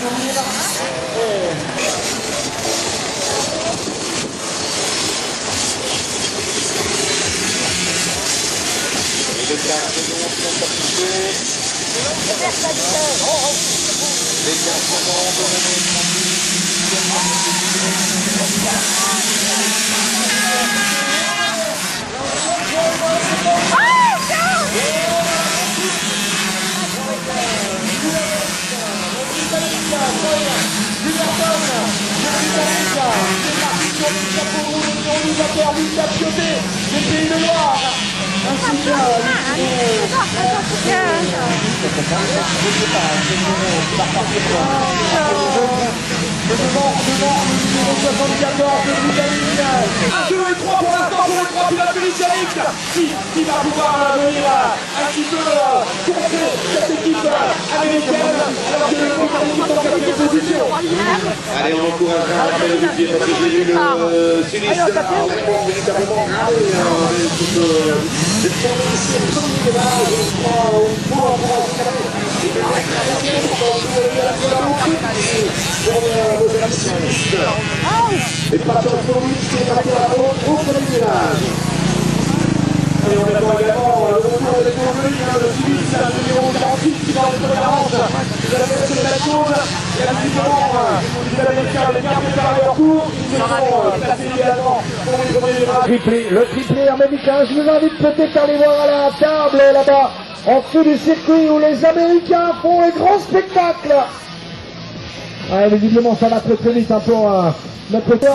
Les cartes sont affichées. Les cartes sont nous a permis de la piauté des Pays de Loire. Ainsi que devant le numéro 74 de Britannique. 1, 2 et 3 pour l'instant pour les 3 pilotes britanniques. Qui va pouvoir venir un petit peu contrer cette équipe américaine alors que les Britanniques sont en 4e position. Allez, on encouragera un peu de pied parce que j'ai vu le Suisse vraiment véritablement grave. C'est pour ici le premier là, je crois, au point pour la et pas sur le tournoi, c'est parti à la route, au premier village. Et on attend également le retour des convenus, le Suisse, le numéro 48 qui va en tolérance de la version de la chose. Et là, évidemment, les Américains, les bien préparés leur tour, ils se sont placés idéalement pour les premiers virages. Le triplé américain, je vous invite peut-être à aller voir à la table là-bas, en dessous du circuit où les Américains font les grands spectacles. Ouais, visiblement ça va très très vite pour notre côté.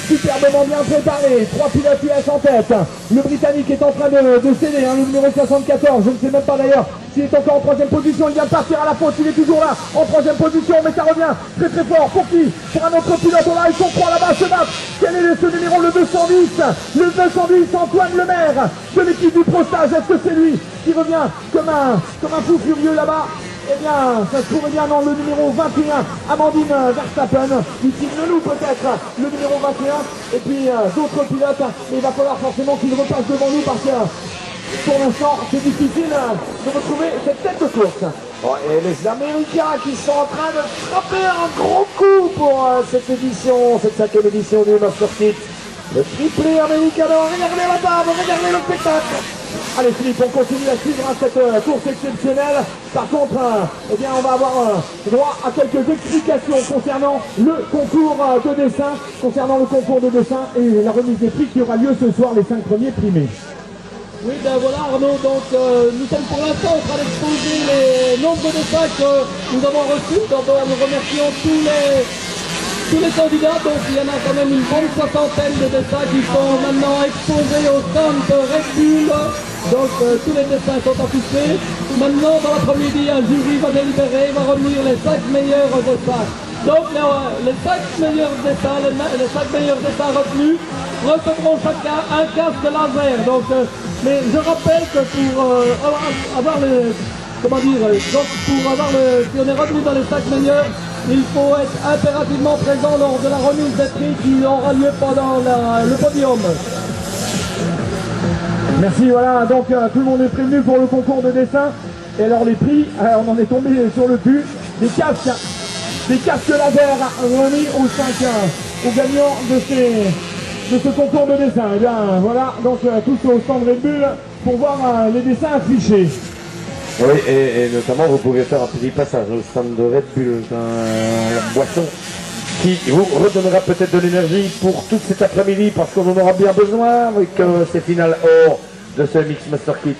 Superbement bien préparé, 3 pilotes US en tête. Le Britannique est en train de céder, le numéro 74, je ne sais même pas d'ailleurs s'il est encore en 3e position, il vient de partir à la faute, il est toujours là, en 3e position, mais ça revient très très fort. Pour qui? Pour un autre pilote, on a, ils sont 3 là-bas, se battent. Quel est ce numéro, le 210? Le 210, Antoine Lemaire, de l'équipe du Prostage, est-ce que c'est lui qui revient comme un fou furieux là-bas? Eh bien, ça se pourrait bien dans le numéro 21, Amandine Verstappen, ici le loup peut-être, le numéro 21, et puis d'autres pilotes, mais il va falloir forcément qu'ils repassent devant nous parce que pour l'instant c'est difficile de retrouver cette tête de course. Bon, et les Américains qui sont en train de frapper un gros coup pour cette édition, cette 5e édition du Master Kit. Le triplé américain, regardez la barbe, regardez le spectacle. Allez Philippe, on continue à suivre cette course exceptionnelle. Par contre, eh bien, on va avoir droit à quelques explications concernant le concours de dessin, et la remise des prix qui aura lieu ce soir, les 5 premiers primés. Oui, ben voilà Arnaud, donc nous sommes pour l'instant en train d'exposer les nombres de dessins que nous avons reçus. D'abord, nous remercions tous les candidats, donc il y en a quand même une bonne soixantaine de dessins qui sont maintenant exposés au stand de Red Bull. Donc tous les dessins sont affichés. Maintenant, dans l'après-midi, un jury va délibérer, va retenir les 5 meilleurs dessins. Donc les 5 meilleurs dessins, les 5 meilleurs dessins retenus recevront chacun un casque laser. Donc, mais je rappelle que pour avoir le, comment dire, donc pour avoir le, si on est retenu dans les 5 meilleurs, il faut être impérativement présent lors de la remise des prix qui aura lieu pendant le podium. Merci, voilà, donc tout le monde est prévenu pour le concours de dessin. Et alors les prix, on en est tombé sur le cul, des casques laser remis aux gagnants de ce concours de dessin. Et bien voilà, donc tous au stand Red Bull pour voir les dessins affichés. Oui, et notamment vous pouvez faire un petit passage au stand de Red Bull, la boisson qui vous redonnera peut-être de l'énergie pour tout cet après-midi parce qu'on en aura bien besoin avec ces finales hors de ce Mix Master Kit.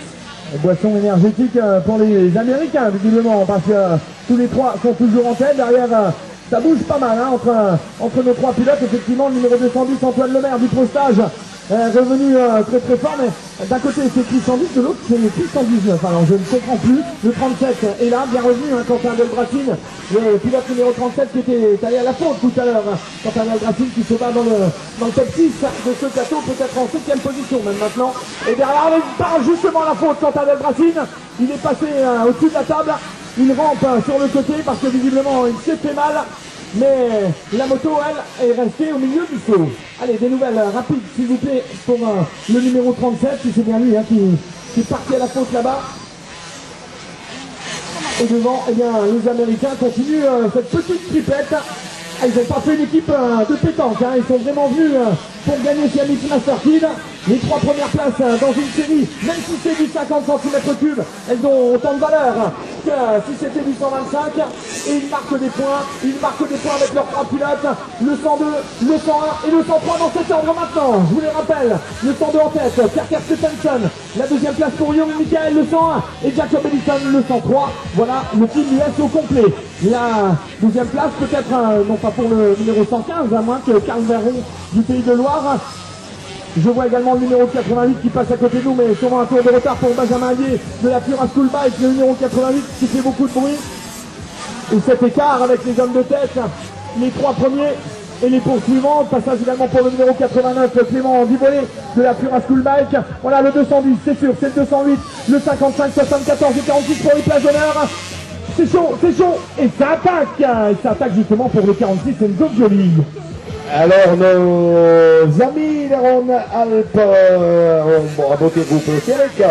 Boisson énergétique pour les Américains visiblement parce que tous les 3 sont toujours en tête. Derrière ça bouge pas mal entre nos 3 pilotes. Effectivement le numéro 210 Antoine Lemaire du Prostage revenu très très fort, mais d'un côté c'est écrit 110, de l'autre c'est écrit 119, alors je ne comprends plus. Le 37 est là, bien revenu, Quentin Delbracine, le pilote numéro 37 qui était allé à la faute tout à l'heure, Quentin Delbracine qui se bat dans le top 6 de ce plateau, peut-être en 7e position même maintenant, et derrière il part justement à la faute, Quentin Delbracine, il est passé au-dessus de la table, il rampe sur le côté parce que visiblement il s'est fait mal. Mais la moto, elle, est restée au milieu du saut. Allez, des nouvelles rapides, s'il vous plaît, pour le numéro 37, si c'est bien lui qui est parti à la faute là-bas. Et devant, eh bien, les Américains continuent cette petite triplette. Ah, ils n'ont pas fait une équipe de pétanque, hein. Ils sont vraiment venus pour gagner chez Mix Master Kid. Les 3 premières places dans une série, même si c'est du 50 cm3, elles ont autant de valeur que si c'était du 125. Et ils marquent des points, avec leurs 3 pilotes, le 102, le 101 et le 103 dans cet ordre maintenant. Je vous les rappelle, le 102 en tête, Carter Stephenson, la deuxième place pour Young Michael, le 101, et Jacob Ellison, le 103. Voilà le team US au complet. La deuxième place, peut-être, non pas pour le numéro 115, à moins que Carl Verron du Pays de Loire. Je vois également le numéro 88 qui passe à côté de nous, mais sûrement un tour de retard pour Benjamin Allier de la Pura School Bike, le numéro 88 qui fait beaucoup de bruit. Et cet écart avec les hommes de tête, les 3 premiers et les poursuivants. Passage également pour le numéro 89, Clément Divolé de la Pura School Bike. Voilà le 210, c'est sûr, c'est le 208, le 55, 74 et 46 pour les places d'honneur. C'est chaud, et ça attaque justement pour le 46, Enzo Gioli. Alors nos amis les Rhône Alpes, bon, à beauté groupe le Québec,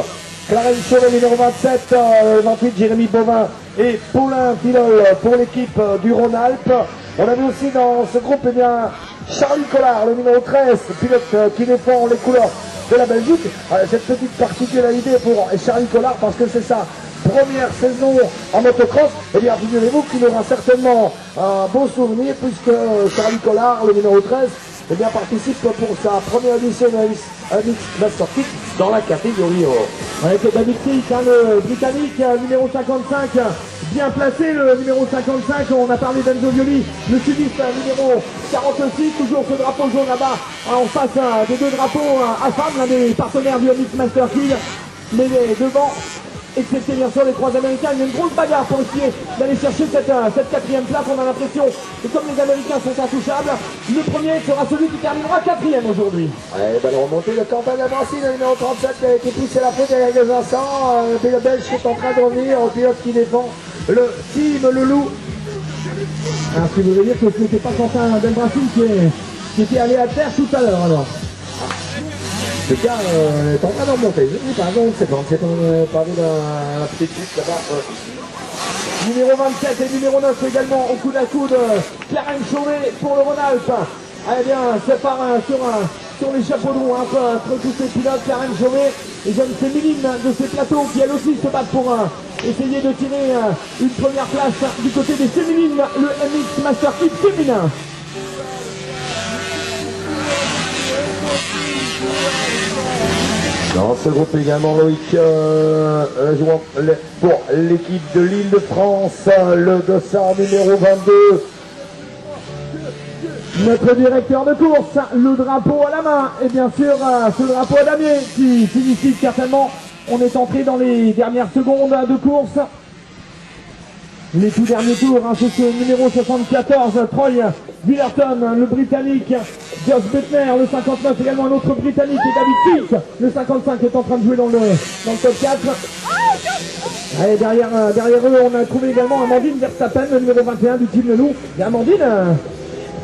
Clarence Chauvet numéro 27, 28 Jérémy Bovin et Paulin Filol pour l'équipe du Rhône Alpes. On a vu aussi dans ce groupe, eh bien, Charlie Collard, le numéro 13, pilote qui défend les couleurs de la Belgique. Cette petite particularité pour Charlie Collard parce que c'est ça. Première saison en motocross, et bien figurez-vous qu'il aura certainement un beau souvenir puisque Charlie Collard, le numéro 13, eh bien, participe pour sa première édition de Mix Master Kit dans la catégorie Euro. Avec David Crick, hein, le Britannique, numéro 55, bien placé, le numéro 55, on a parlé d'Enzo Gioli, le sudiste, numéro 46, toujours ce drapeau jaune là-bas, en face des 2 drapeaux à femmes, l'un des partenaires du Mix Master Kit, mais devant, excepté bien sûr les 3 Américains, il y a une grosse bagarre pour essayer d'aller chercher cette 4e place. On a l'impression que comme les Américains sont intouchables, le premier sera celui qui terminera 4e aujourd'hui. Ouais, ben remonter le Quentin Lavancy, le numéro 37 qui a été poussé à la faute il y a quelques instants. Le pilote belge qui est en train de revenir, le pilote qui défend le team Le Loup. Alors ce qui veut dire que ce n'était pas Quentin Delbrassi qui était allé à terre tout à l'heure alors. Le gars est en train de remonter. Je dis pas, non, c'est bon, c'est parlé de la petite chute là-bas. Numéro 27 et numéro 9 également au coude à coude. Clarence Chauvet pour le Rhône-Alpes. Eh bien, c'est par sur les chapeaux de roue entre tous ces pilotes. Clarence Chauvet et jeunes féminines de ces plateaux qui elles aussi se battent pour essayer de tirer une première place du côté des féminines, le MX Master Kit féminin. Dans ce groupe également Loïc jouant pour l'équipe de l'Île-de-France, le dossard numéro 22. Notre directeur de course, le drapeau à la main, et bien sûr ce drapeau à damier qui signifie certainement on est entré dans les dernières secondes de course. Les tout derniers tours, hein, c'est ce numéro 74, Troy Willerton, le Britannique, Josh Bettner, le 59, également un autre Britannique, et David Pitt, le 55 est en train de jouer dans le top 4. Allez, derrière eux, on a trouvé également Amandine Verstappen, le numéro 21 du team Le Loup. Et Amandine,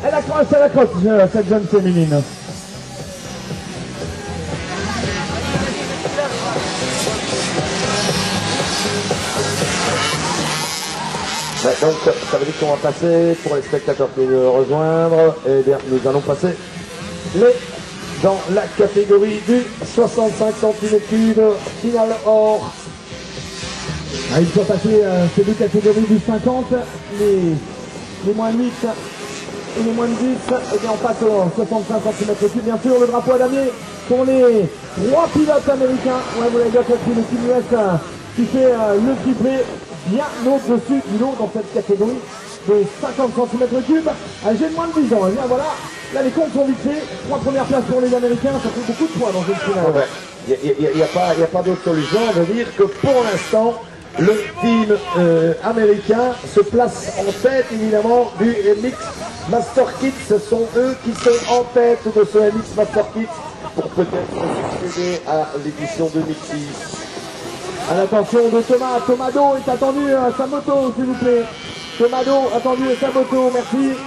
elle accroche cette jeune féminine. Ouais, donc ça veut dire qu'on va passer, pour les spectateurs qui veulent rejoindre, et bien nous allons passer dans la catégorie du 65 cm3 finale or. Ah, ils sont passés ces 2 catégories du 50, les moins de 8 et les moins de 10, et bien on passe au 65 cm3, bien sûr le drapeau à damier pour les 3 pilotes américains. Ouais, vous l'avez bien compris, le team US qui fait le triplé bien au-dessus du lot dans cette catégorie de 50 cm3. J'ai moins de 10 ans, et bien voilà, là les comptes sont vite faits, 3 premières places pour les Américains, ça fait beaucoup de points dans une finale. Ouais. Il n'y a pas d'autre solution, on veut dire que pour l'instant, le team américain se place en tête évidemment du MX Master Kit. Ce sont eux qui sont en tête de ce MX Master Kit pour peut-être succéder à l'édition 2006. À l'attention de Thomas Do est attendu à sa moto s'il vous plaît. Thomas Do attendu à sa moto, merci.